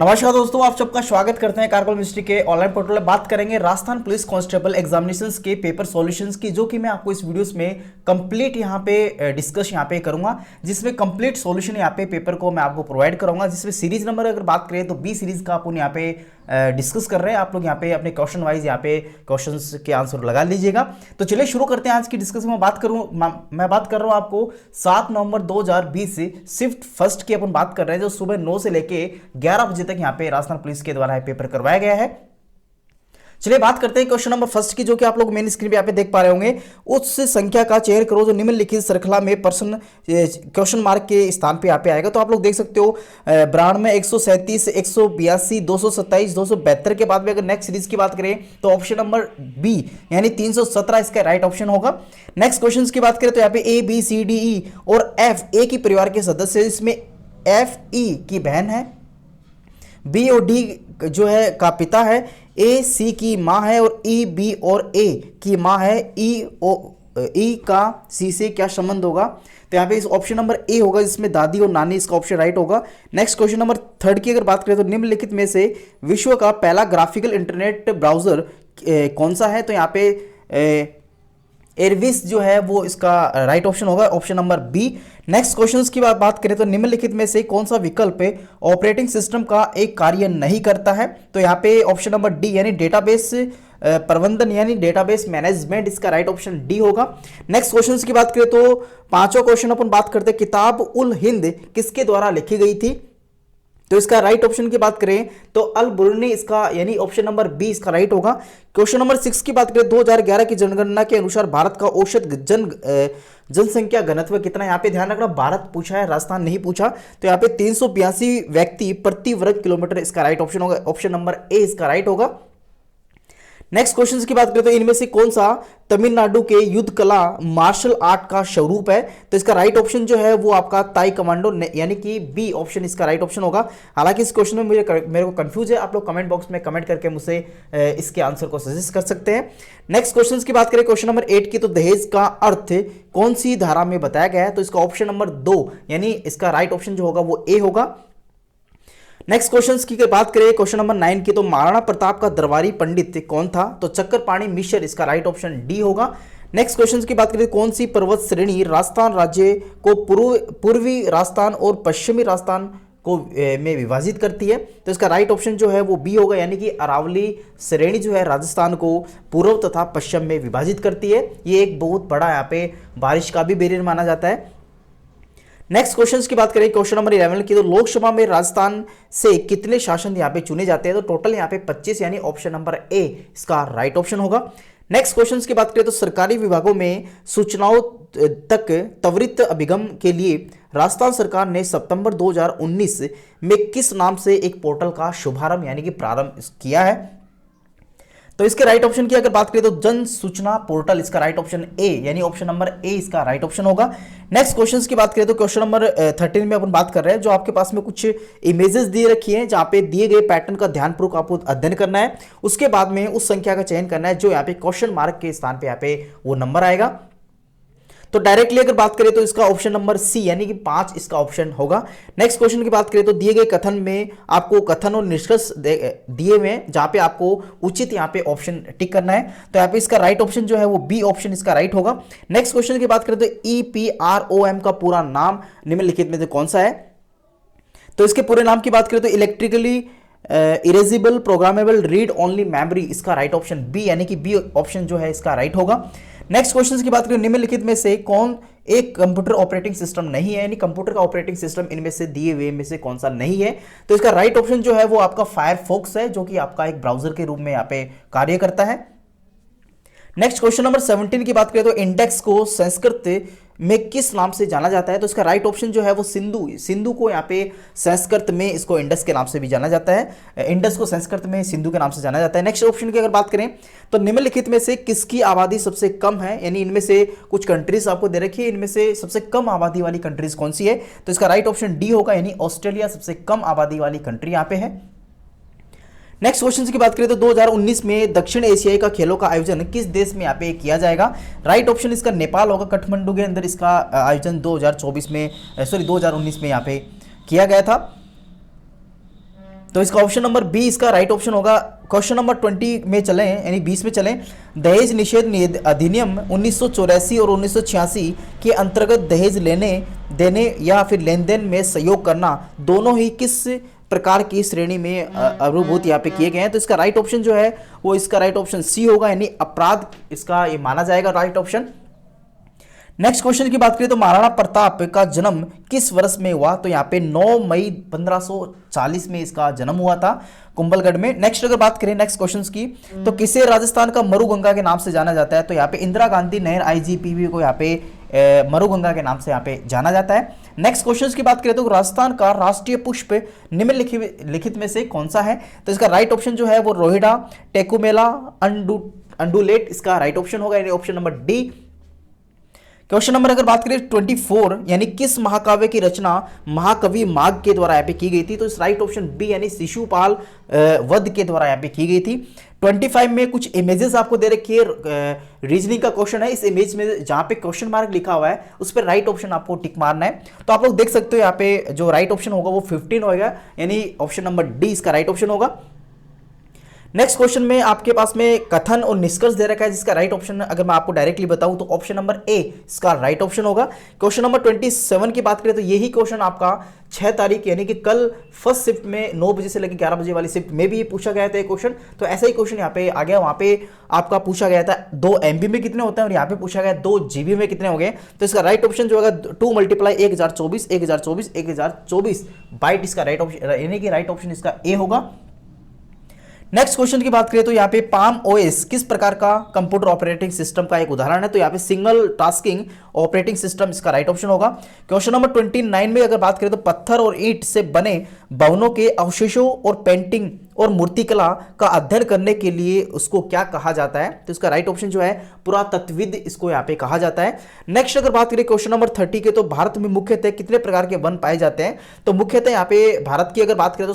नमस्कार दोस्तों, आप सबका स्वागत करते हैं कारगिल मिनिस्ट्री के ऑनलाइन पोर्टल में। बात करेंगे राजस्थान पुलिस कांस्टेबल एग्जामिनेशंस के पेपर सॉल्यूशंस की, जो कि मैं आपको इस वीडियोस में कंप्लीट यहां पे डिस्कस यहां पे करूंगा, जिसमें कंप्लीट सॉल्यूशन यहां पे पेपर को मैं आपको प्रोवाइड करूंगा। जिसमें सीरीज नंबर अगर बात करें तो बी सीरीज का अपन यहां पे डिस्कस कर रहे हैं। आप लोग यहाँ पे अपने क्वेश्चन वाइज यहाँ पे क्वेश्चंस के आंसर लगा लीजिएगा। तो चलिए शुरू करते हैं आज की डिस्कशन में। मैं बात कर रहा हूँ आपको 7 नवंबर 2020 से शिफ्ट फर्स्ट की अपन बात कर रहे हैं, जो सुबह 9 से लेके 11 बजे तक यहाँ पे राजस्थान पुलिस के द्वारा पेपर करवाया गया है। चलिए बात करते हैं क्वेश्चन नंबर फर्स्ट की, जो कि आप लोग मेन स्क्रीन पे यहाँ पे देख पा रहे होंगे। उस संख्या का चयन करो जो निम्नलिखित श्रृंखला में प्रश्न क्वेश्चन मार्क के स्थान पे यहाँ पे आएगा। तो आप लोग देख सकते हो 92, 137, 182, 227, 272 के बाद में अगर नेक्स्ट सीरीज की बात करें तो ऑप्शन नंबर बी यानी 317 इसका राइट ऑप्शन होगा। नेक्स्ट क्वेश्चन की बात करें तो यहाँ पे A B C D E और एफ ए की परिवार के सदस्य, इसमें एफ ई की बहन है, बी और डी जो है का पिता है, ए सी की माँ है और ई बी और ए की माँ है। ई का सी से क्या संबंध होगा? तो यहाँ पे इस ऑप्शन नंबर ए होगा, जिसमें दादी और नानी, इसका ऑप्शन राइट होगा। नेक्स्ट क्वेश्चन नंबर थर्ड की अगर बात करें तो निम्नलिखित में से विश्व का पहला ग्राफिकल इंटरनेट ब्राउजर कौन सा है? तो यहाँ पे एयरविस जो है वो इसका राइट ऑप्शन होगा, option number B. Next questions की बात करें तो निम्नलिखित में से कौन सा विकल्प ऑपरेटिंग सिस्टम का एक कार्य नहीं करता है? तो यहाँ पे ऑप्शन नंबर डी यानी डेटाबेस प्रबंधन यानी डेटाबेस मैनेजमेंट, इसका राइट ऑप्शन डी होगा। नेक्स्ट क्वेश्चंस की बात करें तो पांचों क्वेश्चन अपन बात करते हैं, किताब उल हिंद किसके द्वारा लिखी गई थी? तो इसका राइट ऑप्शन की बात करें तो अल बुरनी, इसका यानी ऑप्शन नंबर बी इसका राइट होगा। क्वेश्चन नंबर 6 की बात करें 2011 की जनगणना के अनुसार भारत का औसत जनसंख्या घनत्व कितना? यहाँ पे ध्यान रखना, भारत पूछा है, राजस्थान नहीं पूछा। तो यहाँ पे 382 व्यक्ति प्रति वर्ग किलोमीटर, इसका राइट ऑप्शन होगा, ऑप्शन नंबर ए इसका राइट होगा। नेक्स्ट क्वेश्चन की बात करें तो इनमें से कौन सा तमिलनाडु के युद्ध कला मार्शल आर्ट का स्वरूप है? तो इसका राइट ऑप्शन जो है वो आपका ताई कमांडो यानी कि बी ऑप्शन इसका राइट ऑप्शन होगा। हालांकि इस क्वेश्चन में मेरे को कंफ्यूज है, आप लोग कमेंट बॉक्स में कमेंट करके मुझसे इसके आंसर को सजेस्ट कर सकते हैं। नेक्स्ट क्वेश्चन की बात करें क्वेश्चन नंबर 8 की, तो दहेज का अर्थ कौन सी धारा में बताया गया है? तो इसका ऑप्शन नंबर 2 यानी इसका राइट ऑप्शन जो होगा वो ए होगा। नेक्स्ट क्वेश्चंस की बात करें क्वेश्चन नंबर 9 की, तो महाराणा प्रताप का दरबारी पंडित कौन था? तो चक्करपाणी मिश्र, इसका राइट ऑप्शन डी होगा। नेक्स्ट क्वेश्चन की बात करें कौन सी पर्वत श्रेणी राजस्थान राज्य को पूर्वी राजस्थान और पश्चिमी राजस्थान को में विभाजित करती है? तो इसका राइट ऑप्शन जो है वो बी होगा, यानी कि अरावली श्रेणी जो है राजस्थान को पूर्व तथा पश्चिम में विभाजित करती है। ये एक बहुत बड़ा यहाँ पे बारिश का भी बैरियर माना जाता है। नेक्स्ट क्वेश्चंस की बात करें क्वेश्चन नंबर 11 की, तो लोकसभा में राजस्थान से कितने शासन यहाँ पे चुने जाते हैं? तो टोटल यहाँ पे 25 यानी ऑप्शन नंबर ए इसका राइट ऑप्शन होगा। नेक्स्ट क्वेश्चंस की बात करें तो सरकारी विभागों में सूचनाओं तक त्वरित अभिगम के लिए राजस्थान सरकार ने सितंबर 2019 में किस नाम से एक पोर्टल का शुभारंभ यानी कि प्रारंभ किया है? तो इसके राइट ऑप्शन की अगर बात करें तो जन सूचना पोर्टल, इसका राइट ऑप्शन ए यानी ऑप्शन नंबर ए इसका राइट ऑप्शन होगा। नेक्स्ट क्वेश्चंस की बात करें तो क्वेश्चन नंबर 13 में अपन बात कर रहे हैं, जो आपके पास में कुछ इमेजेस दिए रखी हैं, जहां पे दिए गए पैटर्न का ध्यानपूर्वक आपको अध्ययन करना है। उसके बाद में उस संख्या का चयन करना है जो यहाँ पे क्वेश्चन मार्क के स्थान पे यहाँ पे वो नंबर आएगा। तो डायरेक्टली अगर बात करें तो इसका ऑप्शन नंबर सी यानी कि 5 इसका ऑप्शन होगा। नेक्स्ट क्वेश्चन की बात करें तो दिए गए कथन में आपको कथन और निष्कर्ष दिए हुए हैं, जहां पे आपको उचित यहां पे ऑप्शन टिक करना है। तो यहाँ पे इसका राइट ऑप्शन जो है वो बी ऑप्शन इसका राइट होगा। नेक्स्ट क्वेश्चन की बात करें तो EPROM का पूरा नाम निम्नलिखित में से कौन सा है? तो इसके पूरे नाम की बात करें तो electrically erasable programmable read only memory, इसका राइट ऑप्शन बी यानी कि बी ऑप्शन जो है इसका राइट होगा। नेक्स्ट क्वेश्चन की बात करें निम्नलिखित में से कौन एक कंप्यूटर ऑपरेटिंग सिस्टम नहीं है, यानी कंप्यूटर का ऑपरेटिंग सिस्टम इनमें से दिए हुए में से कौन सा नहीं है? तो इसका राइट ऑप्शन जो है वो आपका फायरफॉक्स है, जो कि आपका एक ब्राउजर के रूप में यहाँ पे कार्य करता है। नेक्स्ट क्वेश्चन नंबर 17 की बात करें तो इंडेक्स को संस्कृत में किस नाम से जाना जाता है? तो इसका राइट ऑप्शन जो है वो सिंधु को यहाँ पे संस्कृत में इसको इंडस के नाम से भी जाना जाता है। इंडस को संस्कृत में सिंधु के नाम से जाना जाता है। नेक्स्ट ऑप्शन की अगर बात करें तो निम्नलिखित में से किसकी आबादी सबसे कम है? यानी इनमें से कुछ कंट्रीज आपको दे रखी है, इनमें से सबसे कम आबादी वाली कंट्रीज कौन सी है? तो इसका राइट ऑप्शन डी होगा, यानी ऑस्ट्रेलिया सबसे कम आबादी वाली कंट्री यहाँ पे है। नेक्स्ट क्वेश्चन की बात करें तो 2019 में दक्षिण एशियाई का खेलों का आयोजन किस देश में यहाँ पे किया जाएगा? राइट ऑप्शन इसका नेपाल होगा। काठमांडू के अंदर इसका आयोजन 2019 में यहाँ पे किया गया था। तो इसका ऑप्शन नंबर बी इसका राइट ऑप्शन होगा। क्वेश्चन नंबर 20 में चलें, यानी 20 में चलें। दहेज निषेध अधिनियम 1984 और 1986 के अंतर्गत दहेज लेने देने या फिर लेन देन में सहयोग करना दोनों ही किस प्रकार की श्रेणी में अनुभूत यहाँ पे किए गए हैं? तो इसका राइट ऑप्शन जो है वो इसका राइट ऑप्शन सी होगा, यानी अपराध इसका ये माना जाएगा राइट ऑप्शन। नेक्स्ट क्वेश्चन की बात करें तो महाराणा प्रताप का जन्म किस वर्ष में हुआ? तो यहाँ पे 9 मई 1540 में इसका जन्म हुआ था कुंभलगढ़ में। नेक्स्ट अगर बात करें नेक्स्ट क्वेश्चंस की, तो किसे राजस्थान का मरुगंगा के नाम से जाना जाता है? तो यहाँ पे इंदिरा गांधी नहर IGPB को यहाँ पे मरुगंगा के नाम से यहाँ पे जाना जाता है। नेक्स्ट क्वेश्चंस की बात करें तो राजस्थान का राष्ट्रीय पुष्प निम्नलिखित में से कौन सा है? तो इसका राइट ऑप्शन जो है वो रोहिड़ा, टेकुमेला, अंडुलेट इसका राइट ऑप्शन होगा, यानी option number D. Question number अगर बात करें 24, यानी किस महाकाव्य की रचना महाकवि माघ के द्वारा यहाँ पे की गई थी? तो इस राइट ऑप्शन बी, यानी शिशुपाल वध के द्वारा यहाँ पे की गई थी। 25 में कुछ इमेजेस आपको दे रखी है, रीजनिंग का क्वेश्चन है। इस इमेज में जहां पे क्वेश्चन मार्क लिखा हुआ है उस पर राइट ऑप्शन आपको टिक मारना है। तो आप लोग देख सकते हो यहाँ पे जो राइट ऑप्शन होगा वो 15 होगा, यानी ऑप्शन नंबर डी इसका राइट ऑप्शन होगा। नेक्स्ट क्वेश्चन में आपके पास में कथन और निष्कर्ष दे रखा है, जिसका राइट ऑप्शन अगर मैं आपको डायरेक्टली बताऊं तो ऑप्शन नंबर ए इसका राइट ऑप्शन होगा। क्वेश्चन नंबर 27 की बात करें तो यही क्वेश्चन आपका 6 तारीख यानी कि कल फर्स्ट शिफ्ट में 9 बजे से लेकर 11 बजे वाली शिफ्ट में भी पूछा गया था ये क्वेश्चन। तो ऐसा ही क्वेश्चन यहाँ पे आ गया, वहां पे आपका पूछा गया था 2 MB में कितने होते हैं और यहाँ पे पूछा गया 2 GB में कितने हो गए। तो इसका राइट ऑप्शन जो होगा 2 × 1024 बाइट इसका राइट ऑप्शन, यानी कि राइट ऑप्शन इसका ए होगा। नेक्स्ट क्वेश्चन की बात करें तो यहाँ पे पाम OS किस प्रकार का कंप्यूटर ऑपरेटिंग सिस्टम का एक उदाहरण है? तो यहाँ पे सिंगल टास्किंग ऑपरेटिंग सिस्टम इसका राइट ऑप्शन होगा। क्वेश्चन नंबर 29 में अगर बात करें तो पत्थर और ईंट से बने भवनों के अवशेषों और पेंटिंग और मूर्तिकला का अध्ययन करने के लिए उसको क्या कहा जाता है? तो इसका राइट ऑप्शन जो है पुरातत्वविद इसको यहाँ पे कहा जाता है। नेक्स्ट अगर बात करें क्वेश्चन नंबर 30 के, तो भारत में मुख्यतः कितने प्रकार के वन पाए जाते हैं? तो मुख्यतः यहाँ पे भारत की अगर बात करें तो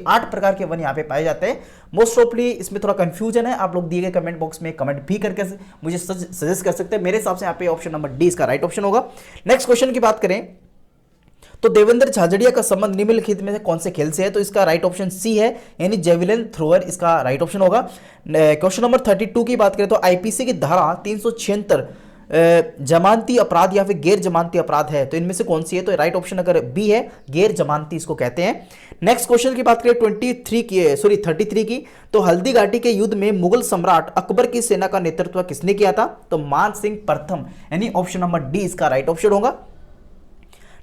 8 प्रकार के वन यहाँ पे पाए जाते हैं। मोस्ट ऑफली इसमें थोड़ा कंफ्यूजन है, आप लोग दिए गए कमेंट बॉक्स में कमेंट भी करके मुझे सजेस्ट कर सकते हैं। मेरे हिसाब से यहाँ पे ऑप्शन नंबर डी इसका राइट ऑप्शन होगा। नेक्स्ट क्वेश्चन की बात करें तो देवेंद्र झाझड़िया का संबंध निम्नलिखित में से कौन से खेल से है? तो इसका राइट ऑप्शन सी है, यानी जेवलिन थ्रोअर इसका राइट ऑप्शन होगा। क्वेश्चन नंबर 32 की बात करें तो आईपीसी की धारा 376 जमानती अपराध या फिर गैर जमानती अपराध है, तो इनमें से कौन सी है? तो राइट ऑप्शन अगर बी है, गैर जमानती इसको कहते हैं। नेक्स्ट क्वेश्चन की बात करें 33 की, तो हल्दी घाटी के युद्ध में मुगल सम्राट अकबर की सेना का नेतृत्व किसने किया था? तो मान सिंह प्रथम, यानी ऑप्शन नंबर डी इसका राइट ऑप्शन होगा।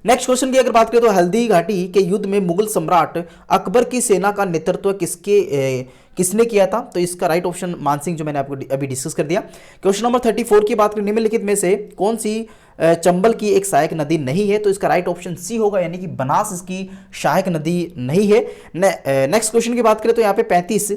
नेक्स्ट क्वेश्चन की अगर बात करें तो हल्दी घाटी के युद्ध में मुगल सम्राट अकबर की सेना का नेतृत्व किसने किया था? तो इसका राइट ऑप्शन मानसिंह, जो मैंने आपको अभी डिस्कस कर दिया। क्वेश्चन नंबर 34 की बात करें निम्नलिखित में से कौन सी चंबल की एक सहायक नदी नहीं है? तो इसका राइट ऑप्शन सी होगा, यानी कि बनास इसकी सहायक नदी नहीं है। नेक्स्ट क्वेश्चन की बात करें तो यहाँ पे 35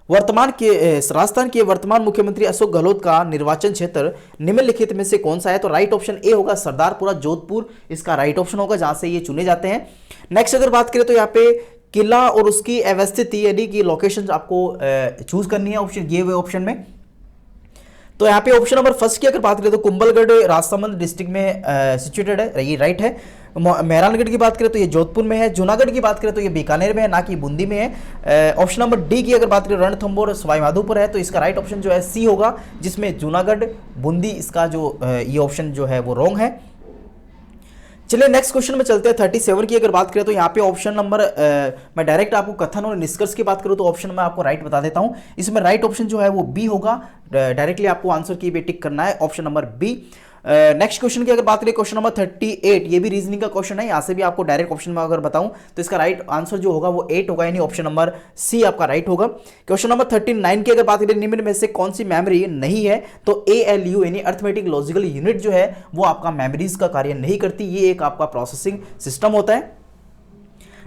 राजस्थान के वर्तमान मुख्यमंत्री अशोक गहलोत का निर्वाचन क्षेत्र निम्नलिखित में से कौन सा है? तो राइट ऑप्शन ए होगा, सरदारपुरा जोधपुर इसका राइट ऑप्शन होगा, जहां से ये चुने जाते हैं। नेक्स्ट अगर बात करें तो यहाँ पे किला और उसकी अवस्थिति यानी कि लोकेशन आपको चूज करनी है ऑप्शन ये हुए ऑप्शन में। तो यहाँ पे ऑप्शन नंबर फर्स्ट की अगर बात करें तो कुंभलगढ़ राजसमंद डिस्ट्रिक्ट में सिचुएटेड है, ये राइट है। मेहरानगढ़ की बात करें तो ये जोधपुर में है। जूनागढ़ की बात करें तो ये बीकानेर में है, ना कि बूंदी में है। ऑप्शन नंबर डी की अगर बात करें रणथंभौर सवाई माधोपुर है, तो इसका राइट ऑप्शन जो है सी होगा, जिसमें जूनागढ़ बूंदी इसका जो ये ऑप्शन जो है वो रॉन्ग है। चलिए नेक्स्ट क्वेश्चन में चलते हैं। 37 की अगर बात करें तो यहाँ पे ऑप्शन नंबर मैं डायरेक्ट आपको कथन और निष्कर्ष की बात करूँ तो ऑप्शन में आपको राइट बता देता हूँ। इसमें राइट ऑप्शन जो है वो बी होगा, डायरेक्टली आपको आंसर की भी टिक करना है, option number B. Next question की अगर बात करें क्वेश्चन नंबर 38, ये भी रीजनिंग का क्वेश्चन है, यहाँ से भी आपको डायरेक्ट ऑप्शन में अगर बताऊं तो इसका राइट आंसर जो होगा वो 8 होगा, यानी ऑप्शन नंबर सी आपका राइट होगा। क्वेश्चन नंबर 39 की अगर बात करें निम्न में से कौन सी मेमोरी नहीं है? तो ALU यानी अर्थमेटिक लॉजिकल यूनिट जो है वो आपका मेमोरीज का कार्य नहीं करती, ये एक आपका प्रोसेसिंग सिस्टम होता है।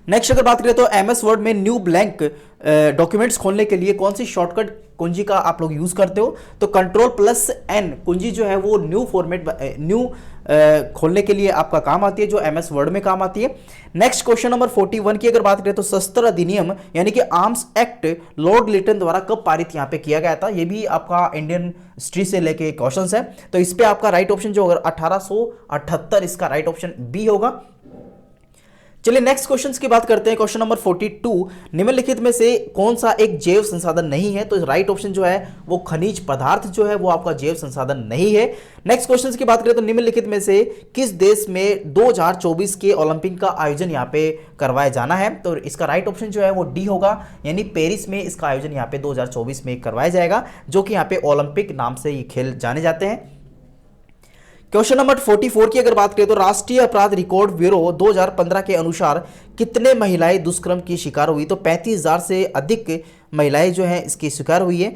नेक्स्ट अगर बात करें तो MS वर्ड में न्यू ब्लैंक डॉक्यूमेंट्स खोलने के लिए कौन सी शॉर्टकट कुंजी का आप लोग यूज करते हो? तो Ctrl+N कुंजी जो है वो न्यू खोलने के लिए आपका काम आती है, जो MS वर्ड में काम आती है। नेक्स्ट क्वेश्चन नंबर 41 की अगर बात करें तो शस्त्र अधिनियम यानी कि आर्म्स एक्ट लॉर्ड लिटन द्वारा कब पारित यहाँ पे किया गया था? ये भी आपका इंडियन हिस्ट्री से लेके क्वेश्चन है, तो इस पे आपका राइट ऑप्शन जो होगा 1878 इसका राइट ऑप्शन बी होगा। चलिए नेक्स्ट क्वेश्चन की बात करते हैं। क्वेश्चन नंबर 42, निम्नलिखित में से कौन सा एक जैव संसाधन नहीं है? तो राइट ऑप्शन जो है वो खनिज पदार्थ जो है वो आपका जैव संसाधन नहीं है। नेक्स्ट क्वेश्चन की बात करें तो निम्नलिखित में से किस देश में 2024 के ओलंपिक का आयोजन यहाँ पे करवाया जाना है? तो इसका राइट ऑप्शन जो है वो डी होगा, यानी पेरिस में इसका आयोजन यहाँ पे 2024 में करवाया जाएगा, जो कि यहाँ पे ओलंपिक नाम से ये खेल जाने जाते हैं। क्वेश्चन नंबर 44 की अगर बात करें तो राष्ट्रीय अपराध रिकॉर्ड ब्यूरो 2015 के अनुसार कितने महिलाएं दुष्कर्म की शिकार हुई? तो 35,000 से अधिक महिलाएं जो हैं इसकी शिकार हुई है।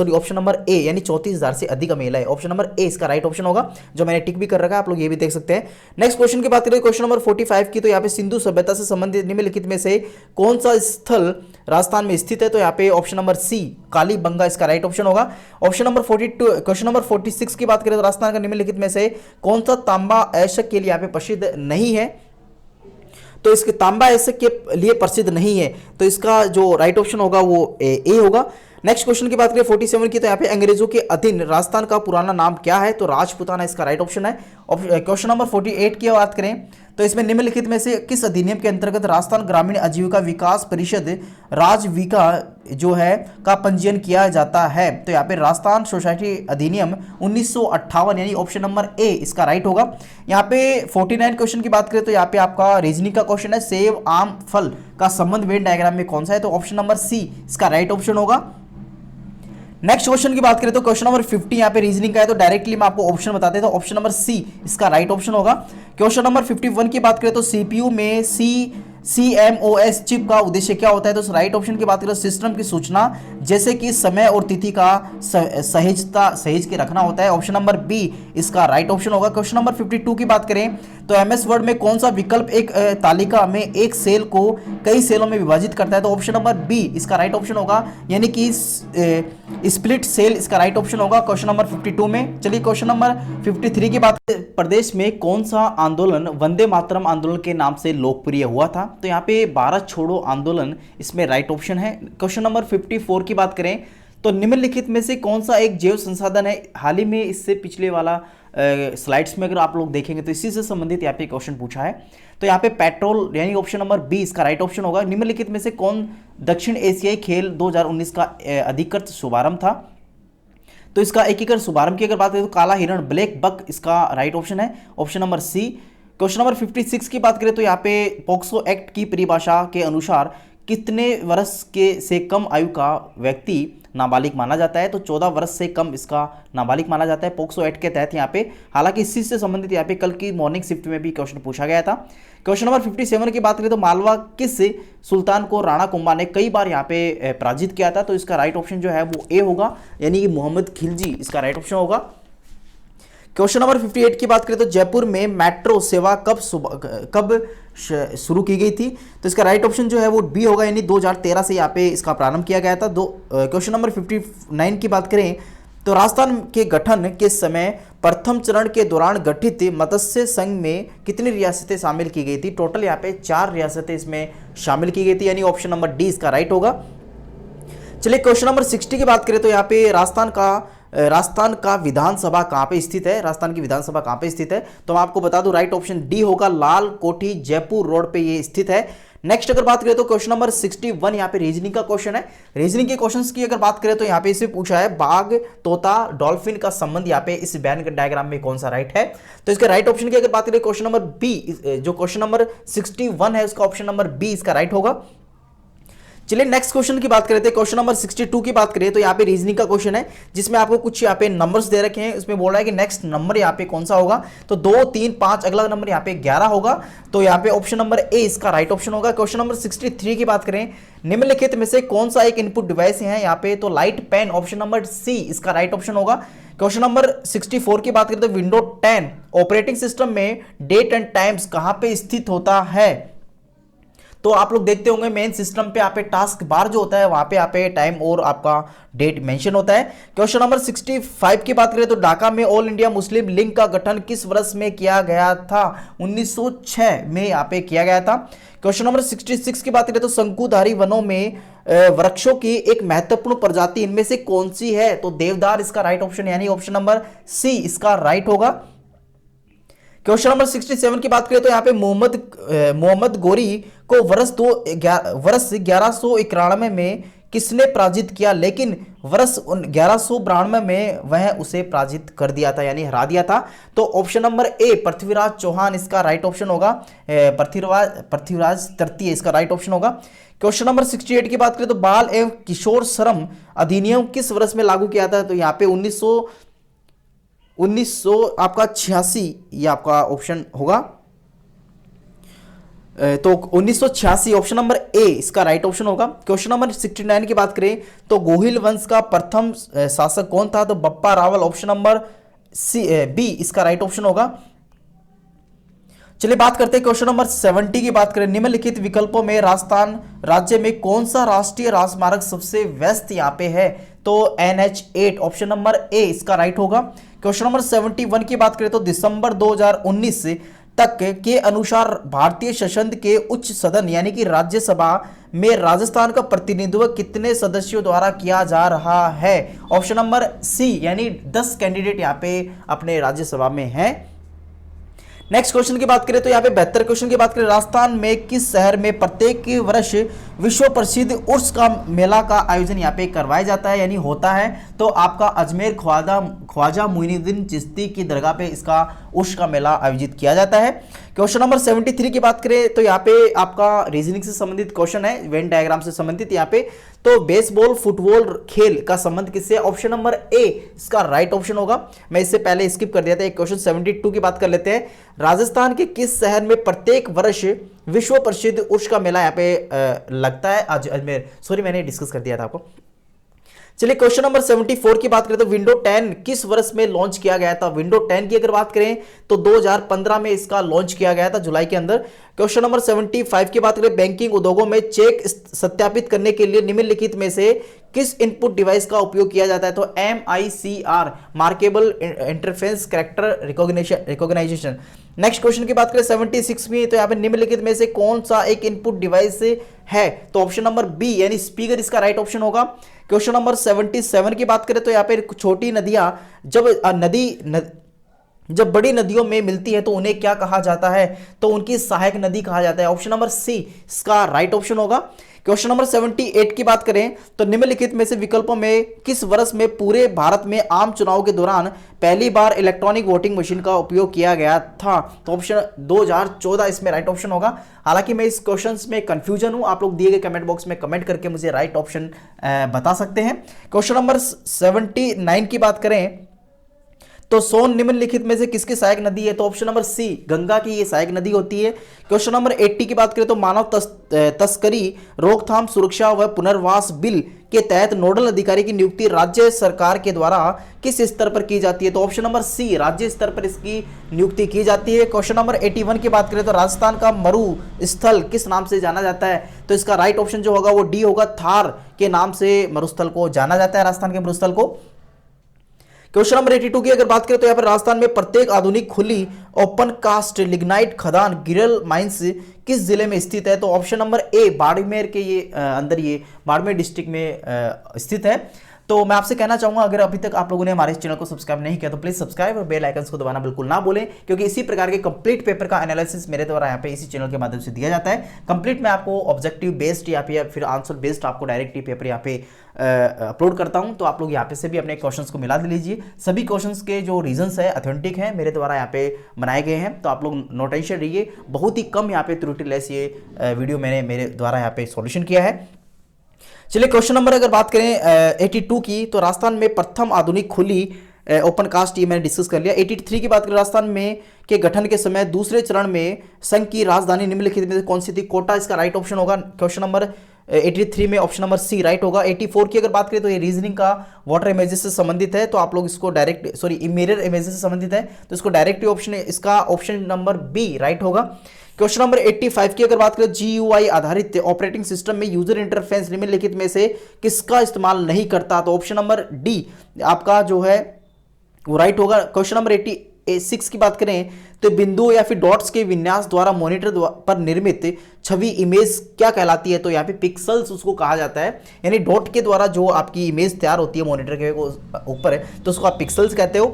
ऑप्शन नंबर ए यानी 34,000 से अधिक महिलाएं, ऑप्शन नंबर ए इसका राइट ऑप्शन होगा, जो मैंने टिक भी कर रखा है, आप लोग ये भी देख सकते हैं। नेक्स्ट क्वेश्चन की बात करें क्वेश्चन नंबर 45 की, तो यहाँ पे सिंधु सभ्यता से संबंधित निम्नलिखित में से कौन सा स्थल राजस्थान में स्थित है? तो यहाँ पे ऑप्शन नंबर सी कालीबंगा इसका राइट ऑप्शन होगा। ऑप्शन नंबर 42 क्वेश्चन नंबर 46 की बात करें तो राजस्थान का निम्नलिखित में से कौन सा तांबा अयस्क के लिए यहाँ पे प्रसिद्ध नहीं है? तो इसके तांबा अयस्क के लिए प्रसिद्ध नहीं है, तो इसका जो राइट ऑप्शन होगा वो ए होगा। नेक्स्ट क्वेश्चन की बात करें 47 की, तो यहाँ पे अंग्रेजों के अधीन राजस्थान का पुराना नाम क्या है? तो राजपूताना इसका राइट ऑप्शन है। क्वेश्चन नंबर 48 की बात करें तो इसमें निम्नलिखित में से किस अधिनियम के अंतर्गत राजस्थान ग्रामीण आजीविका विकास परिषद राजविका जो है का पंजीयन किया जाता है? तो यहाँ पे राजस्थान सोसाइटी अधिनियम 1958 यानी ऑप्शन नंबर ए इसका राइट होगा। यहाँ पे 49 क्वेश्चन की बात करें तो यहाँ पे आपका रीजनिंग का क्वेश्चन है, सेब आम फल का संबंध वेन डायग्राम में कौन सा है? तो ऑप्शन नंबर सी इसका राइट ऑप्शन होगा। नेक्स्ट क्वेश्चन की बात करें तो क्वेश्चन नंबर 50 यहाँ पे रीजनिंग का है, तो डायरेक्टली मैं आपको ऑप्शन बताते हैं, तो ऑप्शन नंबर सी इसका राइट ऑप्शन होगा। क्वेश्चन नंबर 51 की बात करें तो सीपीयू में CMOS चिप का उद्देश्य क्या होता है? तो राइट ऑप्शन की बात करें तो सिस्टम की सूचना जैसे कि समय और तिथि का सहेज के रखना होता है, ऑप्शन नंबर बी इसका राइट ऑप्शन होगा। क्वेश्चन नंबर 52 की बात करें तो MS वर्ड में कौन सा विकल्प एक तालिका में एक सेल को कई सेलों में विभाजित करता है? तो ऑप्शन नंबर बी इसका राइट ऑप्शन होगा, यानी कि स्प्लिट सेल इसका राइट ऑप्शन होगा क्वेश्चन नंबर 52 में। चलिए क्वेश्चन नंबर 53 की बात, प्रदेश में कौन सा आंदोलन वंदे मातरम आंदोलन के नाम से लोकप्रिय हुआ था? तो यहाँ पे भारत छोड़ो आंदोलन इसमें राइट ऑप्शन है। क्वेश्चन नंबर 54 की बात करें तो निम्नलिखित में से कौन सा एक जैव संसाधन है? हाल ही में इससे पिछले वाला स्लाइड्स में अगर आप लोग देखेंगे तो इसी से संबंधित यहाँ पे क्वेश्चन पूछा है। तो यहाँ पे पेट्रोल यानी ऑप्शन नंबर बी इसका राइट ऑप्शन होगा। निम्नलिखित में से कौन दक्षिण एशियाई खेल 2019 का अधिकृत शुभारंभ था? तो इसका एकीकृत शुभारंभ की अगर बात करें तो काला हिरण ब्लैक बक इसका राइट ऑप्शन है, option number C. Question number 56 की बात करें तो यहाँ पे पॉक्सो एक्ट की परिभाषा के अनुसार कितने वर्ष के से कम आयु का व्यक्ति नाबालिग माना जाता है? तो 14 वर्ष से कम इसका नाबालिग माना जाता है पॉक्सो एक्ट के तहत यहाँ पे। हालांकि इसी से संबंधित यहाँ पे कल की मॉर्निंग शिफ्ट में भी क्वेश्चन पूछा गया था। क्वेश्चन नंबर 57 की बात करें तो मालवा किस सुल्तान को राणा कुंभा ने कई बार यहाँ पे पराजित किया था? तो इसका राइट ऑप्शन जो है वो ए होगा, यानी कि मोहम्मद खिलजी इसका राइट ऑप्शन होगा। क्वेश्चन नंबर 58 की बात करें तो जयपुर में मेट्रो सेवा कब शुरू की गई थी? तो इसका राइट ऑप्शन जो है वो बी होगा, यानी 2013 से यहाँ पे इसका प्रारंभ किया गया था। क्वेश्चन नंबर 59 की बात करें तो राजस्थान के गठन के समय प्रथम चरण के दौरान गठित मत्स्य संघ में कितनी रियासतें शामिल की गई थी? टोटल यहाँ पे 4 रियासतें इसमें शामिल की गई थी, यानी ऑप्शन नंबर डी इसका राइट होगा। चलिए क्वेश्चन नंबर 60 की बात करें तो यहाँ पे राजस्थान का विधानसभा कहाँ पे स्थित है? राजस्थान की विधानसभा कहाँ पे स्थित है? तो मैं आपको बता दूं राइट ऑप्शन डी होगा, लाल कोठी जयपुर रोड पे ये स्थित है। नेक्स्ट अगर बात करें तो क्वेश्चन नंबर 61 यहाँ पे रीजनिंग का क्वेश्चन है। रीजनिंग के क्वेश्चंस की अगर बात करें तो यहाँ पे इसे पूछा है बाघ तोता डॉल्फिन का संबंध यहाँ पे इस बैन डायग्राम में कौन सा राइट है? तो इसके राइट ऑप्शन की अगर बात करें क्वेश्चन नंबर बी, जो क्वेश्चन नंबर 61 है उसका ऑप्शन नंबर बी इसका राइट होगा। चलिए नेक्स्ट क्वेश्चन की बात करते हैं। क्वेश्चन नंबर 62 की बात करें तो यहाँ पे रीजनिंग का क्वेश्चन है, जिसमें आपको कुछ यहाँ पे नंबर्स दे रखे हैं। उसमें बोल रहा है कि नेक्स्ट नंबर यहाँ पे कौन सा होगा? तो 2, 3, 5 अगला नंबर यहाँ पे 11 होगा, तो यहाँ पे ऑप्शन नंबर ए इसका राइट ऑप्शन होगा। क्वेश्चन नंबर 63 की बात करें, निम्नलिखित में से कौन सा एक इनपुट डिवाइस है यहाँ पे? तो light pen, option number C इसका राइट ऑप्शन होगा। क्वेश्चन नंबर 64 की बात करें तो विंडो 10 ऑपरेटिंग सिस्टम में डेट एंड टाइम्स कहां पे स्थित होता है? तो आप लोग देखते होंगे मेन सिस्टम पे आप टास्क बार जो होता है वहां पे आप टाइम और आपका डेट मेंशन होता है। क्वेश्चन नंबर 65 की बात करें तो ढाका में ऑल इंडिया मुस्लिम लीग का गठन किस वर्ष में किया गया था? 1906 में यहाँ पे किया गया था। क्वेश्चन नंबर 66 की बात करें तो शंकुधारी वनों में वृक्षों की एक महत्वपूर्ण प्रजाति इनमें से कौन सी है? तो देवदार इसका राइट ऑप्शन, यानी ऑप्शन नंबर सी इसका राइट होगा। क्वेश्चन नंबर 67 की बात करें तो यहाँ पे मोहम्मद गोरी को वर्ष 1191 में किसने पराजित किया, लेकिन वर्ष 1192 में वह उसे पराजित कर दिया था, यानी हरा दिया था। तो option number A Prithviraj Chauhan इसका राइट ऑप्शन होगा। पृथ्वीराज तृतीय इसका राइट ऑप्शन होगा। क्वेश्चन नंबर 68 की बात करें तो बाल एवं किशोर श्रम अधिनियम किस वर्ष में लागू किया था, तो यहाँ पे 1900 आपका 86 ये आपका ऑप्शन होगा। तो 1986 ऑप्शन नंबर ए इसका राइट ऑप्शन होगा। क्वेश्चन नंबर 69 की बात करें तो गोहिल वंश का प्रथम शासक कौन था, तो Bappa Rawal option number B इसका राइट ऑप्शन होगा। चलिए बात करते हैं क्वेश्चन नंबर 70 की बात करें, निम्नलिखित विकल्पों में राजस्थान राज्य में कौन सा राष्ट्रीय राजमार्ग सबसे व्यस्त यहाँ पे है, तो NH8 ऑप्शन नंबर ए इसका राइट होगा। क्वेश्चन नंबर 71 की बात करें तो दिसंबर 2019 तक के अनुसार भारतीय संसद के उच्च सदन यानी कि राज्यसभा में राजस्थान का प्रतिनिधित्व कितने सदस्यों द्वारा किया जा रहा है, ऑप्शन नंबर सी यानी 10 कैंडिडेट यहाँ पे अपने राज्यसभा में हैं। नेक्स्ट क्वेश्चन की बात करें तो यहाँ पे 72 क्वेश्चन की बात करें, राजस्थान में किस शहर में प्रत्येक वर्ष विश्व प्रसिद्ध उर्स का मेला का आयोजन यहाँ पे करवाया जाता है यानी होता है, तो आपका अजमेर ख्वाजा मुइनुद्दीन चिश्ती की दरगाह पे इसका उर्स का मेला आयोजित किया जाता है। क्वेश्चन नंबर 73 की बात करें तो यहाँ पे आपका रीजनिंग से संबंधित क्वेश्चन है, वेन डायग्राम से संबंधित। यहाँ पे तो बेसबॉल फुटबॉल खेल का संबंध किससे, ऑप्शन नंबर ए इसका राइट ऑप्शन होगा। मैं इससे पहले स्किप कर दिया था। क्वेश्चन 72 की बात कर लेते हैं, राजस्थान के किस शहर में प्रत्येक वर्ष विश्व प्रसिद्ध उर्स का मेला यहाँ पे लगता है, अजमेर। सॉरी मैंने डिस्कस कर दिया था आपको। चलिए क्वेश्चन नंबर 74 की बात करें तो विंडो 10 किस वर्ष में लॉन्च किया गया था, विंडो 10 की अगर बात करें तो 2015 में इसका लॉन्च किया गया था जुलाई के अंदर। क्वेश्चन नंबर 75 की बात करें, बैंकिंग उद्योगों में चेक सत्यापित करने के लिए निम्नलिखित में से किस इनपुट डिवाइस का उपयोग किया जाता है, तो MICR markable interface character recognition. Next question की बात करें 76 में, तो यहाँ पे निम्नलिखित में से कौन सा एक इनपुट डिवाइस है, तो ऑप्शन नंबर बी यानी स्पीकर इसका राइट ऑप्शन होगा। क्वेश्चन नंबर 77 की बात करें तो यहाँ पे छोटी नदियां जब बड़ी नदियों में मिलती है तो उन्हें क्या कहा जाता है, तो उनकी सहायक नदी कहा जाता है, ऑप्शन नंबर सी इसका राइट ऑप्शन होगा। क्वेश्चन नंबर 78 की बात करें तो निम्नलिखित में से विकल्पों में किस वर्ष में पूरे भारत में आम चुनाव के दौरान पहली बार इलेक्ट्रॉनिक वोटिंग मशीन का उपयोग किया गया था, तो ऑप्शन 2014 इसमें राइट ऑप्शन होगा। हालांकि मैं इस क्वेश्चन में कंफ्यूजन हूं, आप लोग दिए गए कमेंट बॉक्स में कमेंट करके मुझे राइट ऑप्शन बता सकते हैं। क्वेश्चन नंबर 79 की बात करें तो सोन निम्नलिखित में से किसकी सहायक नदी है, तो ऑप्शन नंबर सी गंगा की ये सहायक नदी होती है। क्वेश्चन नंबर 80 की बात करें तो मानव तस्करी रोकथाम सुरक्षा व पुनर्वास बिल के तहत नोडल अधिकारी की नियुक्ति राज्य सरकार के द्वारा किस स्तर पर की जाती है, तो ऑप्शन नंबर सी राज्य स्तर पर इसकी नियुक्ति की जाती है। क्वेश्चन नंबर 81 की बात करें तो राजस्थान का मरु स्थल किस नाम से जाना जाता है, तो इसका राइट ऑप्शन जो होगा वो डी होगा, थार के नाम से मरुस्थल को जाना जाता है, राजस्थान के मरुस्थल को। क्वेश्चन नंबर 82 की अगर बात करें तो यहाँ पर राजस्थान में प्रत्येक आधुनिक खुली ओपन कास्ट लिग्नाइट खदान गिरल माइंस किस जिले में स्थित है, तो ऑप्शन नंबर ए बाड़मेर के ये अंदर ये बाड़मेर डिस्ट्रिक्ट में स्थित है। तो मैं आपसे कहना चाहूंगा अगर अभी तक आप लोगों ने हमारे इस चैनल को सब्सक्राइब नहीं किया तो प्लीज सब्सक्राइब और बेल आइकन को दबाना बिल्कुल ना भूलें, क्योंकि इसी प्रकार के कंप्लीट पेपर का एनालिसिस मेरे द्वारा यहाँ पे इसी चैनल के माध्यम से दिया जाता है। कंप्लीट मैं आपको ऑब्जेक्टिव बेस्ड या फिर आंसर बेस्ड आपको डायरेक्टली पेपर यहाँ पे अपलोड करता हूं, तो आप लोग यहाँ पे से भी अपने क्वेश्चंस को मिला लीजिए। सभी क्वेश्चंस के जो रीजंस है ऑथेंटिक हैं, मेरे द्वारा यहाँ पे बनाए गए हैं, तो आप लोग नो टेंशन रहिए। बहुत ही कम यहाँ पे त्रुटि लेस ये वीडियो मैंने मेरे द्वारा यहाँ पे सॉल्यूशन किया है। चलिए क्वेश्चन नंबर अगर बात करें 82 की, तो राजस्थान में प्रथम आधुनिक खुली ओपन कास्ट ये मैंने डिस्कस कर लिया। 83 की बात करें राजस्थान में के गठन के समय दूसरे चरण में संघ की राजधानी निम्नलिखित में से कौन सी थी, कोटा इसका राइट ऑप्शन होगा। क्वेश्चन नंबर 83 में ऑप्शन नंबर सी राइट होगा। 84 की अगर बात करें तो ये रीजनिंग का वाटर इमेजेस से संबंधित है, तो आप लोग इसको डायरेक्ट मिरर इमेजेस से संबंधित है, तो इसको डायरेक्ट ऑप्शन इसका ऑप्शन नंबर बी राइट होगा। क्वेश्चन नंबर 85 की अगर बात करें GUI आधारित ऑपरेटिंग सिस्टम में यूजर इंटरफेस निम्नलिखित में से किसका इस्तेमाल नहीं करता, तो ऑप्शन नंबर डी आपका जो है वो राइट होगा। क्वेश्चन नंबर 86 की बात करें तो बिंदु या फिर डॉट्स के विन्यास द्वारा मॉनिटर पर निर्मित छवि इमेज क्या कहलाती है, तो यहाँ पे पिक्सल्स उसको कहा जाता है, यानी डॉट के द्वारा जो आपकी इमेज तैयार होती है मॉनिटर के ऊपर है तो उसको आप पिक्सल्स कहते हो।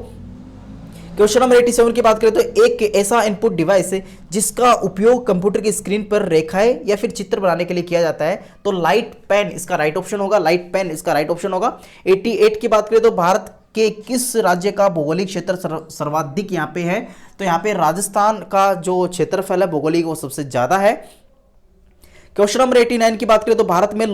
क्वेश्चन नंबर 87 की बात करें तो एक ऐसा इनपुट डिवाइस है जिसका उपयोग कंप्यूटर की स्क्रीन पर रेखाएं या फिर चित्र बनाने के लिए किया जाता है, तो लाइट पेन इसका राइट ऑप्शन होगा, लाइट पेन इसका राइट ऑप्शन होगा। 88 की बात करें तो भारत के किस राज्य का भौगोलिक क्षेत्र सर्वाधिक यहाँ पे है, तो यहाँ पे राजस्थान का जो क्षेत्रफल है भौगोलिक वो सबसे ज्यादा है। क्वेश्चन नंबर 89 की बात करें तो भारत में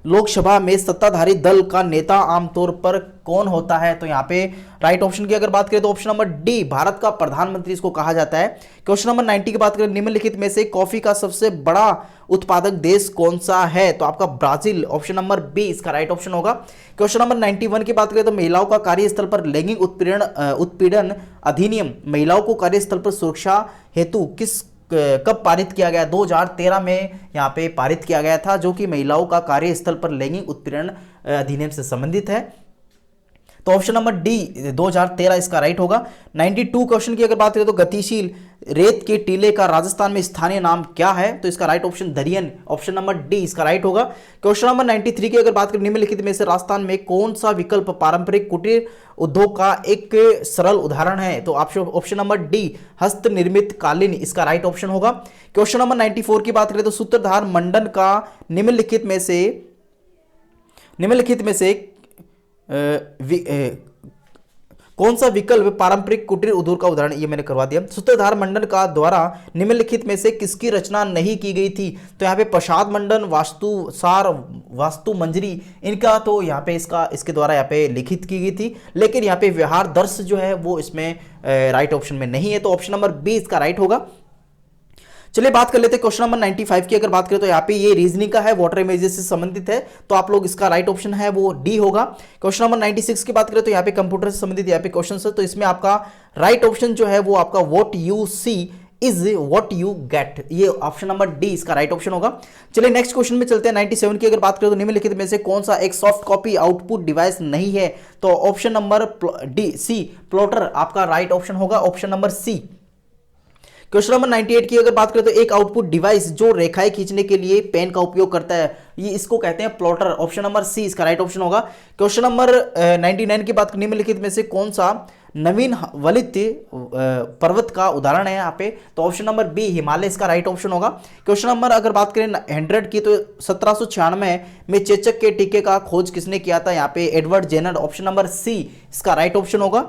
लोकसभा में सत्ताधारी दल का नेता आमतौर पर कौन होता है, तो यहाँ पे राइट ऑप्शन की अगर बात करें तो ऑप्शन नंबर डी, भारत का प्रधानमंत्री इसको कहा जाता है। क्वेश्चन नंबर 90 की बात करें, निम्नलिखित में से कॉफी का सबसे बड़ा उत्पादक देश कौन सा है, तो आपका ब्राजील, ऑप्शन नंबर बी इसका राइट ऑप्शन होगा। क्वेश्चन नंबर 91 की बात करें तो महिलाओं का कार्यस्थल पर लैंगिक उत्पीड़न अधिनियम महिलाओं को कार्यस्थल पर सुरक्षा हेतु कब पारित किया गया? 2013 में यहाँ पे पारित किया गया था, जो कि महिलाओं का कार्यस्थल पर लैंगिक उत्पीड़न अधिनियम से संबंधित है। तो ऑप्शन नंबर डी 2013 इसका राइट होगा। 92 क्वेश्चन की अगर बात करें तो गतिशील रेत के टीले का राजस्थान में स्थानीय नाम क्या है, तो इसका राइट ऑप्शन दरियन, ऑप्शन नंबर डी इसका राइट होगा। क्वेश्चन नंबर 93 की अगर बात करें, निम्नलिखित में से राजस्थान में कौन सा विकल्प पारंपरिक कुटीर उद्योग का एक सरल उदाहरण है, तो ऑप्शन नंबर डी हस्त निर्मित कालीन इसका राइट ऑप्शन होगा। क्वेश्चन नंबर 94 की बात करें तो सूत्रधार मंडन का निम्नलिखित में से कौन सा विकल्प पारंपरिक कुटीर उद्योग का उदाहरण, ये मैंने करवा दिया। सूत्रधार मंडन का द्वारा निम्नलिखित में से किसकी रचना नहीं की गई थी, तो यहाँ पे प्रसाद मंडन, वास्तुसार, वास्तु मंजरी, इनका तो यहाँ पे इसके द्वारा यहाँ पे लिखित की गई थी, लेकिन यहाँ पे व्यवहार दर्श जो है वो इसमें राइट ऑप्शन में नहीं है, तो ऑप्शन नंबर बी इसका राइट होगा। चलिए बात कर लेते हैं क्वेश्चन नंबर 95 की अगर बात करें तो यहाँ पे ये रीजनिंग का है, वाटर इमेजेस से संबंधित है, तो आप लोग इसका राइट ऑप्शन है वो डी होगा। क्वेश्चन नंबर 96 की बात करें तो यहाँ पे कंप्यूटर से संबंधित यहाँ पे क्वेश्चन है, तो इसमें आपका राइट ऑप्शन जो है वो आपका what you see is what you get, ये ऑप्शन नंबर डी इसका राइट ऑप्शन होगा। चलिए नेक्स्ट क्वेश्चन में चलते हैं। 97 की अगर बात करें तो निम्नलिखित में से कौन सा एक सॉफ्ट कॉपी आउटपुट डिवाइस नहीं है, तो option number D C plotter आपका राइट ऑप्शन होगा, option number C. Question number 98 की अगर बात करें तो एक आउटपुट डिवाइस जो रेखाएं खींचने के लिए पेन का उपयोग करता है, ये इसको कहते हैं प्लॉटर, ऑप्शन नंबर सी इसका राइट ऑप्शन होगा। क्वेश्चन नंबर 99 की बात निम्नलिखित में से कौन सा नवीन वलित पर्वत का उदाहरण है यहाँ पे, तो ऑप्शन नंबर बी हिमालय इसका राइट ऑप्शन होगा। क्वेश्चन नंबर अगर बात करें 100 की तो 1796 में चेचक के टीके का खोज किसने किया था, यहाँ पे Edward Jenner, option number C इसका राइट ऑप्शन होगा।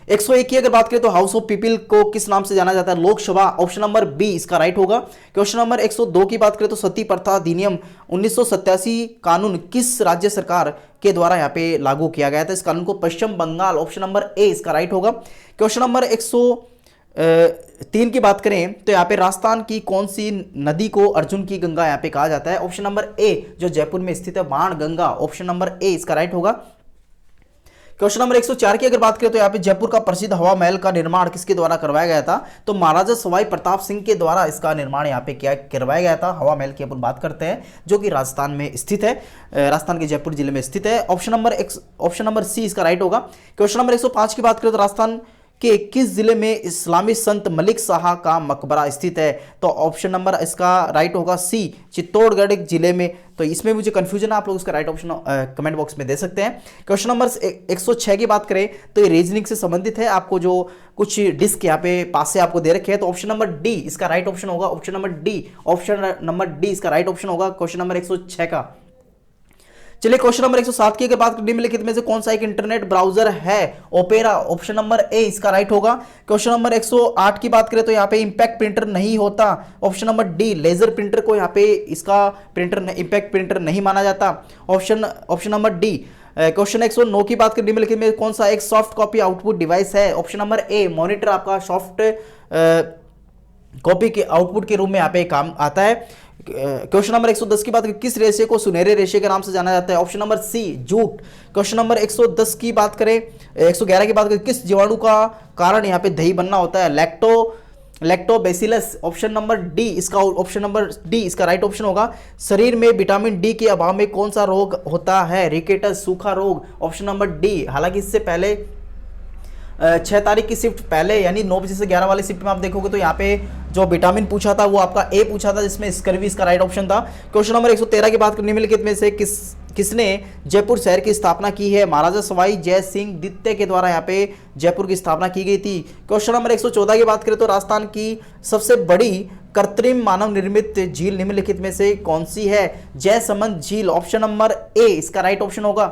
101 की अगर बात करें तो हाउस ऑफ पीपल को किस नाम से जाना जाता है, लोकसभा, ऑप्शन नंबर बी इसका राइट होगा। क्वेश्चन नंबर 102 की बात करें तो सती प्रथा अधिनियम 1987 कानून किस राज्य सरकार के द्वारा यहाँ पे लागू किया गया था, इस कानून को पश्चिम बंगाल, ऑप्शन नंबर ए इसका राइट होगा। क्वेश्चन नंबर 103 की बात करें तो यहाँ पे राजस्थान की कौन सी नदी को अर्जुन की गंगा यहाँ पे कहा जाता है, ऑप्शन नंबर ए जो जयपुर में स्थित है बाण गंगा, ऑप्शन नंबर ए इसका राइट होगा। क्वेश्चन नंबर 104 की अगर बात करें तो यहाँ पे जयपुर का प्रसिद्ध हवा महल का निर्माण किसके द्वारा करवाया गया था, तो महाराजा सवाई प्रताप सिंह के द्वारा इसका निर्माण यहाँ पे क्या करवाया गया था। हवा महल की अपन बात करते हैं जो कि राजस्थान में स्थित है, राजस्थान के जयपुर जिले में स्थित है, ऑप्शन नंबर सी इसका राइट होगा। क्वेश्चन नंबर 105 की बात करें तो राजस्थान कि किस जिले में इस्लामी संत मलिक शाह का मकबरा स्थित है, तो ऑप्शन नंबर इसका राइट होगा सी चित्तौड़गढ़ जिले में। तो इसमें मुझे कंफ्यूजन है, आप लोग उसका राइट ऑप्शन कमेंट बॉक्स में दे सकते हैं। क्वेश्चन नंबर 106 की बात करें तो ये रीजनिंग से संबंधित है, आपको जो कुछ डिस्क यहाँ पे पास से आपको दे रखे हैं, तो ऑप्शन नंबर डी इसका राइट ऑप्शन होगा, ऑप्शन नंबर डी इसका राइट ऑप्शन होगा क्वेश्चन नंबर 106 का। चलिए क्वेश्चन नंबर 107 की अगर बात करें निम्नलिखित में से कौन सा एक इंटरनेट ब्राउजर है, ओपेरा, ऑप्शन नंबर ए इसका राइट होगा। क्वेश्चन नंबर 108 की बात करें तो यहाँ पे इंपैक्ट प्रिंटर नहीं होता, option number D laser printer को यहाँ पे इसका प्रिंटर इंपैक्ट प्रिंटर नहीं माना जाता, ऑप्शन नंबर डी। क्वेश्चन 109 की बात करें निम्नलिखित में कौन सा एक सॉफ्ट कॉपी आउटपुट डिवाइस है, ऑप्शन नंबर ए मॉनिटर आपका सॉफ्ट कॉपी के आउटपुट के रूप में यहाँ पे काम आता है। क्वेश्चन नंबर 110 की बात करें किस रेशे को सुनहरे रेशे के नाम से जाना जाता है, option number C jute. Question number 110 की बात करें 111 की बात करें किस जीवाणु का कारण यहाँ पे दही बनना होता है, लैक्टोबैसिलस, ऑप्शन नंबर डी इसका ऑप्शन नंबर डी इसका राइट ऑप्शन होगा। शरीर में विटामिन डी के अभाव में कौन सा रोग होता है, रिकेटस, सूखा रोग, ऑप्शन नंबर डी। हालांकि इससे पहले 6 तारीख की शिफ्ट पहले यानी 9 बजे से 11 वाली शिफ्ट में आप देखोगे तो यहाँ पे जो विटामिन पूछा था वो आपका ए पूछा था, जिसमें स्कर्वी इसका राइट ऑप्शन था। क्वेश्चन नंबर 113 की बात करने निम्नलिखित में से किसने जयपुर शहर की स्थापना की है? महाराजा सवाई जय सिंह द्वितीय के द्वारा यहाँ पे जयपुर की स्थापना की गई थी। क्वेश्चन नंबर 114 की बात करें तो राजस्थान की सबसे बड़ी कृत्रिम मानव निर्मित झील निम्नलिखित में से कौन सी है? जयसमंद झील, ऑप्शन नंबर ए इसका राइट ऑप्शन होगा।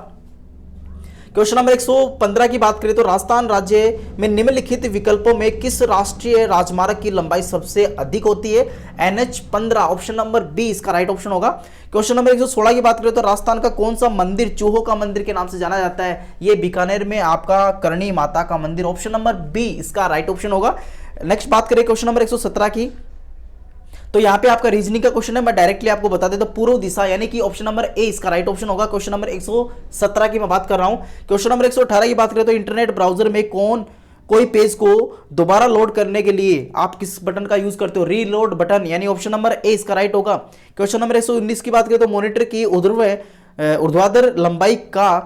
क्वेश्चन नंबर 115 की बात करें तो राजस्थान राज्य में निम्नलिखित विकल्पों में किस राष्ट्रीय राजमार्ग की लंबाई सबसे अधिक होती है? NH-15, ऑप्शन नंबर बी इसका राइट ऑप्शन होगा। क्वेश्चन नंबर 116 की बात करें तो राजस्थान का कौन सा मंदिर चूहों का मंदिर के नाम से जाना जाता है? ये बीकानेर में आपका करणी माता का मंदिर, ऑप्शन नंबर बी इसका राइट ऑप्शन होगा। नेक्स्ट बात करें क्वेश्चन नंबर 117 की, तो यहाँ पे आपका रीजनिंग का क्वेश्चन है, मैं डायरेक्टली आपको बता देता हूं। पूर्व दिशा यानी कि ऑप्शन नंबर ए इसका राइट ऑप्शन होगा। क्वेश्चन नंबर 117 की मैं बात कर रहा हूं। क्वेश्चन नंबर 118 की बात करें तो इंटरनेट ब्राउजर में कोई पेज को दोबारा लोड करने के लिए आप किस बटन का यूज करते हो? रीलोड बटन, यानी ऑप्शन नंबर ए इसका राइट होगा। क्वेश्चन नंबर 119 की बात करें तो मॉनिटर की ऊर्ध्वाधर लंबाई का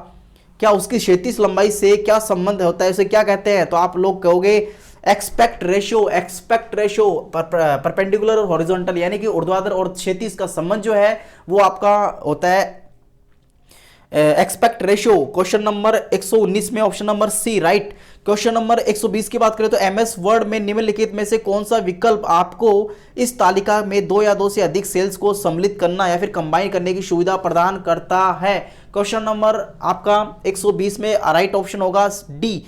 क्या उसकी क्षैतिज लंबाई से क्या संबंध होता है, उसे क्या कहते हैं? तो आप लोग कहोगे एक्सपेक्ट रेशियो परपेंडिकुलर और हॉरिजॉन्टल, यानी कि ऊर्ध्वाधर और क्षैतिज का संबंध जो है वो आपका होता है एक्सपेक्ट रेशियो। क्वेश्चन नंबर 119 में option number C right. Question number 120 की बात करें तो एमएस वर्ड में निम्नलिखित में से कौन सा विकल्प आपको इस तालिका में दो या दो से अधिक सेल्स को सम्मिलित करना या फिर कंबाइन करने की सुविधा प्रदान करता है? क्वेश्चन नंबर आपका 120 में राइट ऑप्शन होगा डी,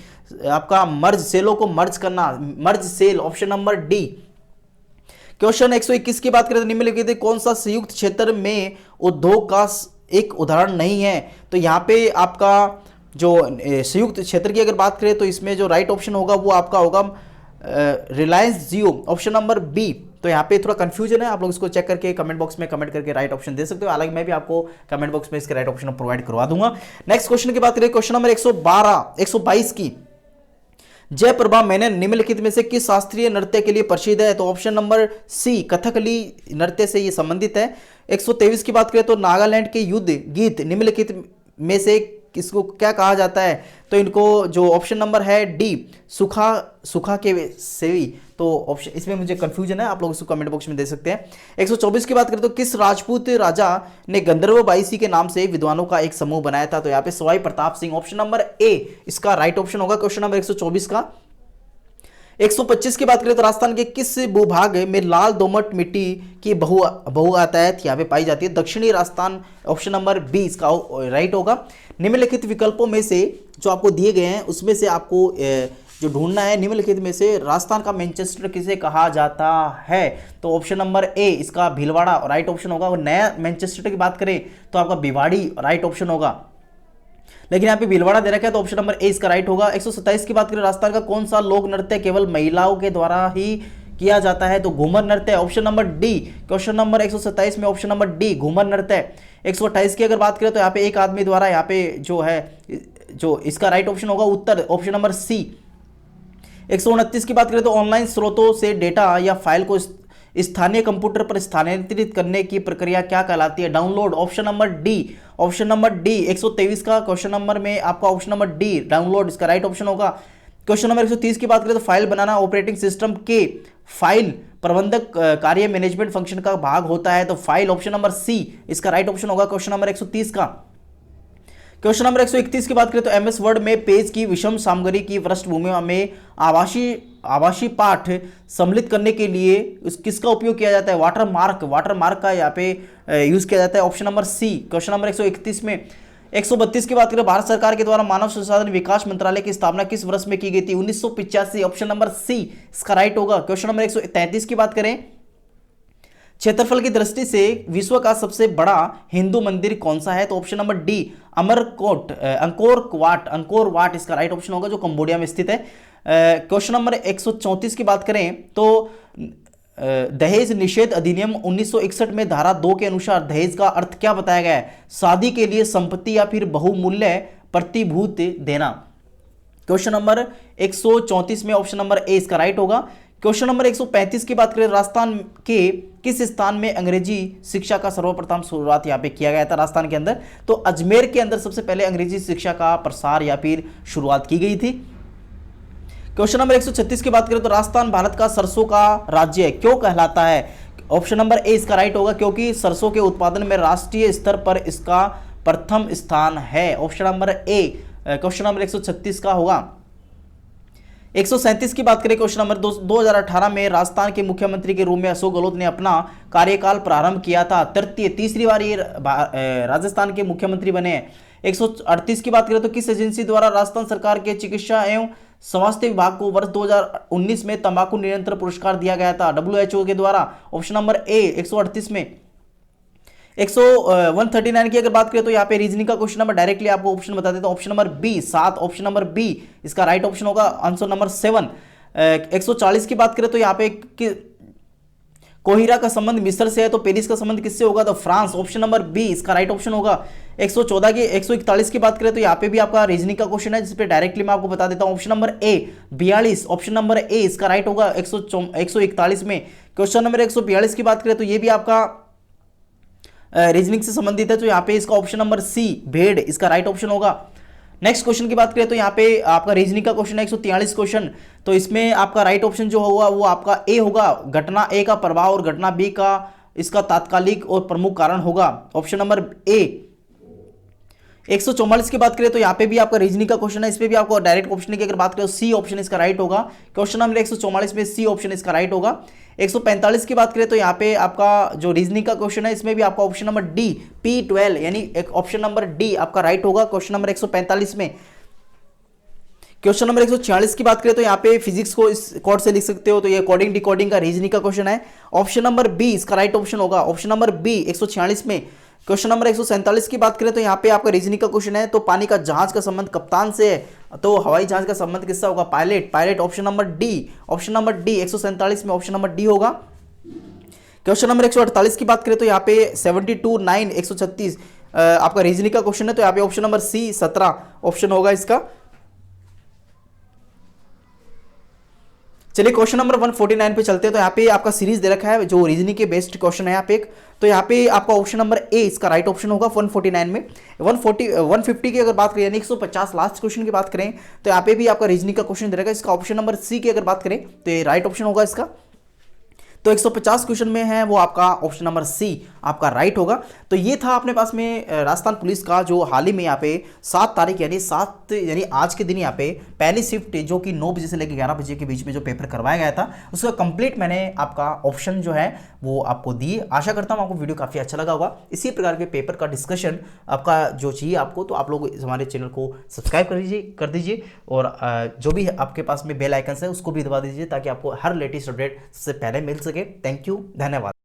आपका मर्ज सेलों को मर्ज करना, merge cell, option number D. Question 121 की बात करें तो निम्नलिखित कौन सा संयुक्त क्षेत्र में उद्योग का एक उदाहरण नहीं है? तो यहां पे आपका जो संयुक्त क्षेत्र की अगर बात करें तो इसमें जो राइट ऑप्शन होगा वो आपका होगा रिलायंस जियो, ऑप्शन नंबर बी। तो यहाँ पे थोड़ा कंफ्यूजन है, आप लोग इसको चेक करके कमेंट बॉक्स में कमेंट करके राइट ऑप्शन दे सकते हो। हालांकि मैं भी आपको कमेंट बॉक्स में इसके राइट ऑप्शन प्रोवाइड करवा दूंगा। नेक्स्ट क्वेश्चन की बात करें, क्वेश्चन नंबर 122 की, जयप्रभा मेनन निम्नलिखित में से किस शास्त्रीय नृत्य के लिए प्रसिद्ध है? तो ऑप्शन नंबर सी कथकली नृत्य से ये संबंधित है। 123 की बात करें तो नागालैंड के युद्ध गीत निम्नलिखित में से किसको क्या कहा जाता है? तो इनको जो ऑप्शन नंबर है डी सुखा के सेवी, तो ऑप्शन इसमें मुझे कंफ्यूजन है, आप लोग इसको कमेंट बॉक्स में दे सकते हैं। 124 की बात करें तो किस राजपूत राजा ने गंधर्व बाईसी के नाम से विद्वानों का एक समूह बनाया था? तो यहाँ पे सवाई प्रताप सिंह, ऑप्शन नंबर ए इसका राइट ऑप्शन होगा क्वेश्चन नंबर 124 का। 125 की बात करें तो राजस्थान के किस भूभाग में लाल दोमट मिट्टी की बहुआतायत यहाँ पे पाई जाती है? दक्षिणी राजस्थान, ऑप्शन नंबर बी इसका राइट होगा। निम्नलिखित विकल्पों में से जो आपको दिए गए हैं उसमें से आपको जो ढूंढना है, निम्नलिखित में से राजस्थान का मैनचेस्टर किसे कहा जाता है? तो ऑप्शन नंबर ए इसका भीलवाड़ा राइट ऑप्शन होगा। और नया मैनचेस्टर की बात करें तो आपका भिवाड़ी राइट ऑप्शन होगा, लेकिन यहाँ पे भीलवाड़ा दे रखा है तो ऑप्शन नंबर ए इसका राइट होगा। 127 की बात करें, राजस्थान का कौन सा लोक नृत्य केवल महिलाओं के द्वारा ही किया जाता है? तो घूमर नृत्य, option number D. Question number 127 में ऑप्शन नंबर डी घूमर नृत्य। 128 की अगर बात करें तो यहाँ पे एक आदमी द्वारा यहाँ पे जो है जो इसका राइट ऑप्शन होगा उत्तर, ऑप्शन नंबर सी। 129 की बात करें तो ऑनलाइन स्रोतों से डेटा या फाइल को स्थानीय कंप्यूटर पर स्थानांतरित करने की प्रक्रिया क्या कहलाती है? Download, option number D, option number D. 123 का क्वेश्चन नंबर में आपका ऑप्शन नंबर डी डाउनलोड इसका राइट ऑप्शन होगा। क्वेश्चन नंबर 130 की बात करें तो फाइल बनाना ऑपरेटिंग सिस्टम के फाइल प्रबंधक कार्य मैनेजमेंट फंक्शन का भाग होता है, तो फाइल, ऑप्शन नंबर सी इसका राइट ऑप्शन होगा क्वेश्चन नंबर 130 का। क्वेश्चन नंबर 131 की बात करें तो एमएस वर्ड में पेज की विषम सामग्री की पृष्ठभूमि में आभासी पाठ सम्मिलित करने के लिए किसका उपयोग किया जाता है? वाटर मार्क का यहाँ पे यूज किया जाता है, option number C. Question number 131 में 132 की बात करें, भारत सरकार के द्वारा मानव संसाधन विकास मंत्रालय की स्थापना किस वर्ष में की गई थी? 1985, ऑप्शन नंबर सी इसका राइट होगा। क्वेश्चन नंबर 133 की बात करें, क्षेत्रफल की दृष्टि से विश्व का सबसे बड़ा हिंदू मंदिर कौन सा है? तो option number D Angkor Wat इसका राइट ऑप्शन होगा, जो कंबोडिया में स्थित है। क्वेश्चन नंबर 134 की बात करें तो दहेज निषेध अधिनियम 1961 में धारा 2 के अनुसार दहेज का अर्थ क्या बताया गया है? शादी के लिए संपत्ति या फिर बहुमूल्य प्रतिभूत देना। क्वेश्चन नंबर 134 में ऑप्शन नंबर ए इसका राइट होगा। क्वेश्चन नंबर 135 की बात करें, राजस्थान के किस स्थान में अंग्रेजी शिक्षा का सर्वप्रथम शुरुआत यहाँ पे किया गया था? राजस्थान के अंदर तो अजमेर के अंदर सबसे पहले अंग्रेजी शिक्षा का प्रसार या फिर शुरुआत की गई थी। क्वेश्चन नंबर 136 की बात करें तो राजस्थान भारत का सरसों का राज्य क्यों कहलाता है? ऑप्शन नंबर ए इसका राइट होगा, क्योंकि सरसों के उत्पादन में राष्ट्रीय स्तर पर इसका प्रथम स्थान है? ऑप्शन नंबर ए क्वेश्चन नंबर 136 का होगा। 137 की बात करें क्वेश्चन नंबर 2018 में राजस्थान के मुख्यमंत्री के रूप में अशोक गहलोत ने अपना कार्यकाल प्रारंभ किया था। तीसरी बार ये राजस्थान के मुख्यमंत्री बने हैं। 138 की बात करें तो किस एजेंसी द्वारा राजस्थान सरकार के चिकित्सा एवं स्वास्थ्य विभाग को वर्ष 2019 में तंबाकू नियंत्रण पुरस्कार दिया गया था? WHO के द्वारा। ऑप्शन नंबर ए 138 में। 139 की अगर बात करें तो यहाँ पे रीजनिंग का क्वेश्चन नंबर डायरेक्टली आपको ऑप्शन बता देता हूं। Option number B 7, option number B इसका राइट ऑप्शन होगा, आंसर नंबर 7। 140 की बात करें तो यहाँ पे कोहिरा का संबंध मिस्र से है, तो पेरिस का संबंध किससे होगा? तो फ्रांस, ऑप्शन नंबर बी इसका राइट ऑप्शन होगा। 141 की बात करें तो यहाँ पे भी आपका रीजनिंग का क्वेश्चन है, जिसपे डायरेक्टली मैं आपको बता देता हूं। ऑप्शन नंबर ए 42, ऑप्शन नंबर ए इसका राइट होगा 141 में। क्वेश्चन नंबर 142 की बात करें तो ये भी आपका रीजनिंग से संबंधित है, तो यहाँ पे इसका ऑप्शन नंबर सी भेड़ इसका राइट ऑप्शन होगा। नेक्स्ट क्वेश्चन की बात करें तो यहाँ पे आपका रीजनिंग का क्वेश्चन है 143 क्वेश्चन, तो इसमें आपका राइट ऑप्शन जो होगा वो आपका ए होगा, घटना ए का प्रभाव और घटना बी का इसका तात्कालिक और प्रमुख कारण होगा। ऑप्शन नंबर ए। 144 की बात करें तो यहाँ पे भी आपका रीजनिंग का क्वेश्चन है, इसमें भी आपको डायरेक्ट ऑप्शन की अगर बात करें तो सी ऑप्शन इसका राइट होगा। क्वेश्चन नंबर 144 में सी ऑप्शन इसका राइट होगा। 145 की बात करें तो यहाँ पे आपका जो रीजनिंग का क्वेश्चन है, इसमें भी आपका ऑप्शन नंबर डी P12 यानी एक ऑप्शन नंबर डी आपका राइट होगा क्वेश्चन नंबर 145 में। क्वेश्चन नंबर 146 की बात करें तो यहाँ पे फिजिक्स को इस कोड से लिख सकते हो, तो ये कोडिंग डिकोडिंग का रीजनिंग का क्वेश्चन है। ऑप्शन नंबर बी इसका राइट ऑप्शन होगा, ऑप्शन नंबर बी 146 में। क्वेश्चन नंबर 147 की बात करें तो यहाँ पे आपका रीजनिंग का क्वेश्चन है, तो पानी का जहाज का संबंध कप्तान से है, तो हवाई जहाज का संबंध किससे होगा? Pilot, option number D, option number D 147 में ऑप्शन नंबर डी होगा। क्वेश्चन नंबर 148 की बात करें तो यहाँ पे 72, 9, 136 आपका रीजनिंग का क्वेश्चन है, तो यहाँ पे ऑप्शन नंबर सी 17 ऑप्शन होगा इसका। चलिए क्वेश्चन नंबर 149 पे चलते हैं, तो यहाँ पे आपका सीरीज दे रखा है जो रीजनिंग के बेस्ड क्वेश्चन है यहाँ पे एक, तो यहाँ पे आपका ऑप्शन नंबर ए इसका राइट ऑप्शन होगा 149 में। 150 की अगर बात करें यानी 150 लास्ट क्वेश्चन की बात करें तो यहाँ पे भी आपका रीजनिंग का क्वेश्चन दे रखा है, इसका ऑप्शन नंबर सी की अगर बात करें तो ये राइट ऑप्शन होगा इसका। तो 150 क्वेश्चन में है वो आपका ऑप्शन नंबर सी आपका राइट होगा। तो ये था अपने पास में राजस्थान पुलिस का जो हाल ही में यहाँ पे 7 तारीख यानी आज के दिन यहाँ पे पहली शिफ्ट जो कि 9 बजे से लेकर 11 बजे के बीच में जो पेपर करवाया गया था, उसका कंप्लीट मैंने आपका ऑप्शन जो है वो आपको दिए। आशा करता हूँ आपको वीडियो काफ़ी अच्छा लगा होगा। इसी प्रकार के पेपर का डिस्कशन आपका जो चाहिए आपको, तो आप लोग हमारे चैनल को सब्सक्राइब कर दीजिए और जो भी आपके पास में बेल आइकन है उसको भी दबा दीजिए, ताकि आपको हर लेटेस्ट अपडेट सबसे पहले मिल सके। थैंक यू, धन्यवाद।